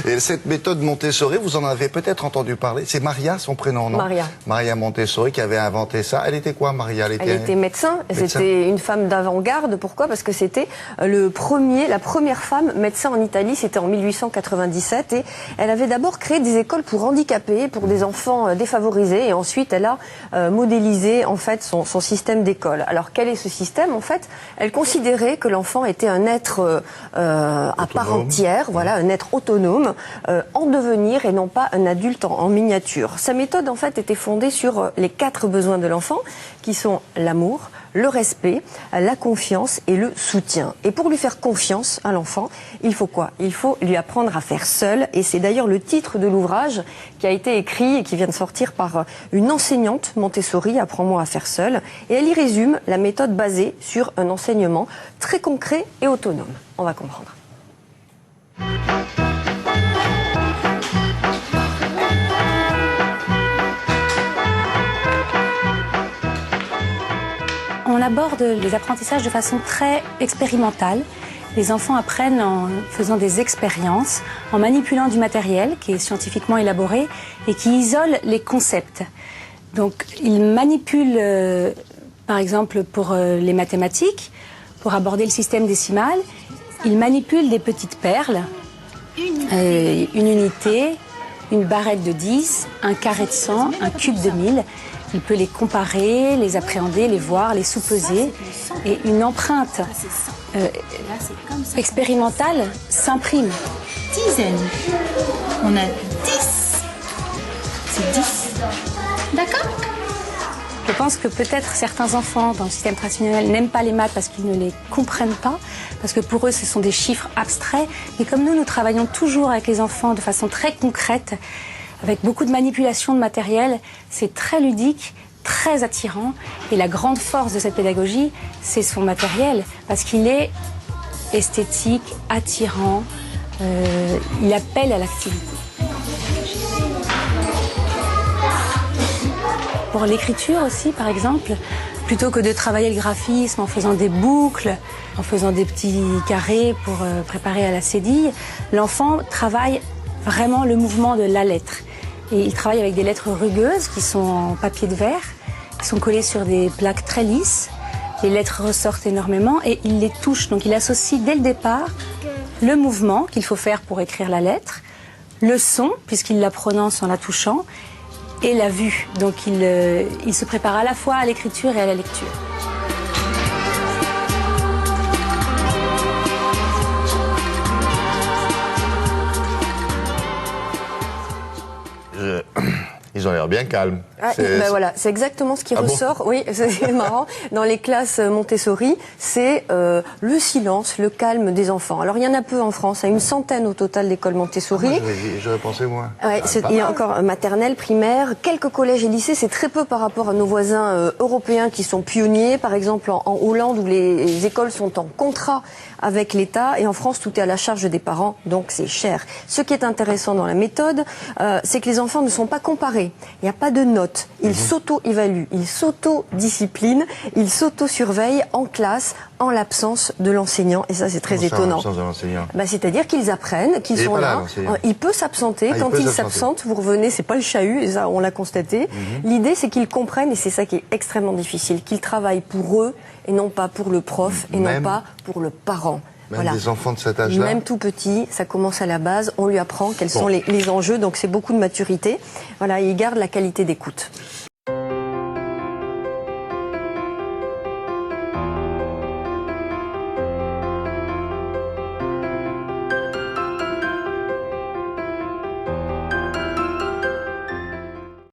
Et cette méthode Montessori, vous en avez peut-être entendu parler. C'est Maria, son prénom, non? Maria. Maria Montessori qui avait inventé ça. Elle était quoi, Maria? Elle était médecin. C'était une femme d'avant-garde. Pourquoi? Parce que c'était la première femme médecin en Italie. C'était en 1897. Et elle avait d'abord créé des écoles pour handicapés, pour des enfants défavorisés. Et ensuite, elle a modélisé en fait son système d'école. Alors, quel est ce système? En fait, elle considérait que l'enfant était un être à part entière, voilà, un être autonome, en devenir et non pas un adulte en miniature. Sa méthode, en fait, était fondée sur les 4 besoins de l'enfant, qui sont l'amour, le respect, la confiance et le soutien. Et pour lui faire confiance à l'enfant, il faut quoi? Il faut lui apprendre à faire seul. Et c'est d'ailleurs le titre de l'ouvrage qui a été écrit et qui vient de sortir par une enseignante Montessori, Apprends-moi à faire seul. Et elle y résume la méthode basée sur un enseignement très concret et autonome. On va comprendre. On aborde les apprentissages de façon très expérimentale. Les enfants apprennent en faisant des expériences, en manipulant du matériel qui est scientifiquement élaboré et qui isole les concepts. Donc ils manipulent, par exemple pour les mathématiques, pour aborder le système décimal, ils manipulent des petites perles, une unité, une barrette de 10, un carré de 100, un cube de 1000. Il peut les comparer, les appréhender, les voir, les sous-peser. Et une empreinte expérimentale s'imprime. Dizaine. On a 10. C'est 10. D'accord? Je pense que peut-être certains enfants dans le système traditionnel n'aiment pas les maths parce qu'ils ne les comprennent pas, parce que pour eux ce sont des chiffres abstraits. Mais comme nous travaillons toujours avec les enfants de façon très concrète, avec beaucoup de manipulation de matériel, c'est très ludique, très attirant. Et la grande force de cette pédagogie, c'est son matériel, parce qu'il est esthétique, attirant, il appelle à l'activité. Pour l'écriture aussi, par exemple, plutôt que de travailler le graphisme en faisant des boucles, en faisant des petits carrés pour préparer à la cédille, l'enfant travaille vraiment le mouvement de la lettre. Et il travaille avec des lettres rugueuses qui sont en papier de verre, qui sont collées sur des plaques très lisses. Les lettres ressortent énormément et il les touche. Donc il associe dès le départ le mouvement qu'il faut faire pour écrire la lettre, le son, puisqu'il la prononce en la touchant, et la vue. Donc il se prépare à la fois à l'écriture et à la lecture. Ils ont l'air bien calmes. Ben voilà, c'est exactement ce qui ressort. Bon, oui, c'est marrant. Dans les classes Montessori, c'est le silence, le calme des enfants. Alors il y en a peu en France, il y a une centaine au total d'écoles Montessori. J'aurais pensé moins. Ouais, il y a encore maternelle, primaire, quelques collèges et lycées. C'est très peu par rapport à nos voisins européens qui sont pionniers. Par exemple en Hollande où les écoles sont en contrat avec l'État, et en France tout est à la charge des parents, donc c'est cher. Ce qui est intéressant dans la méthode, c'est que les enfants ne sont pas comparés. Il n'y a pas de notes. Ils s'auto-évaluent, ils s'auto-disciplinent, ils s'auto-surveillent en classe, en l'absence de l'enseignant. Et ça, c'est très étonnant. C'est-à-dire qu'ils apprennent, qu'ils sont là. Il peut s'absenter. Quand il s'absente, vous revenez, c'est pas le chahut, et ça, on l'a constaté. L'idée, c'est qu'ils comprennent, et c'est ça qui est extrêmement difficile, qu'ils travaillent pour eux, et non pas pour le prof, et non pas pour le parent. Même des enfants de cet âge-là. Même tout petit, ça commence à la base, on lui apprend quels sont les enjeux, donc c'est beaucoup de maturité. Voilà, et il garde la qualité d'écoute.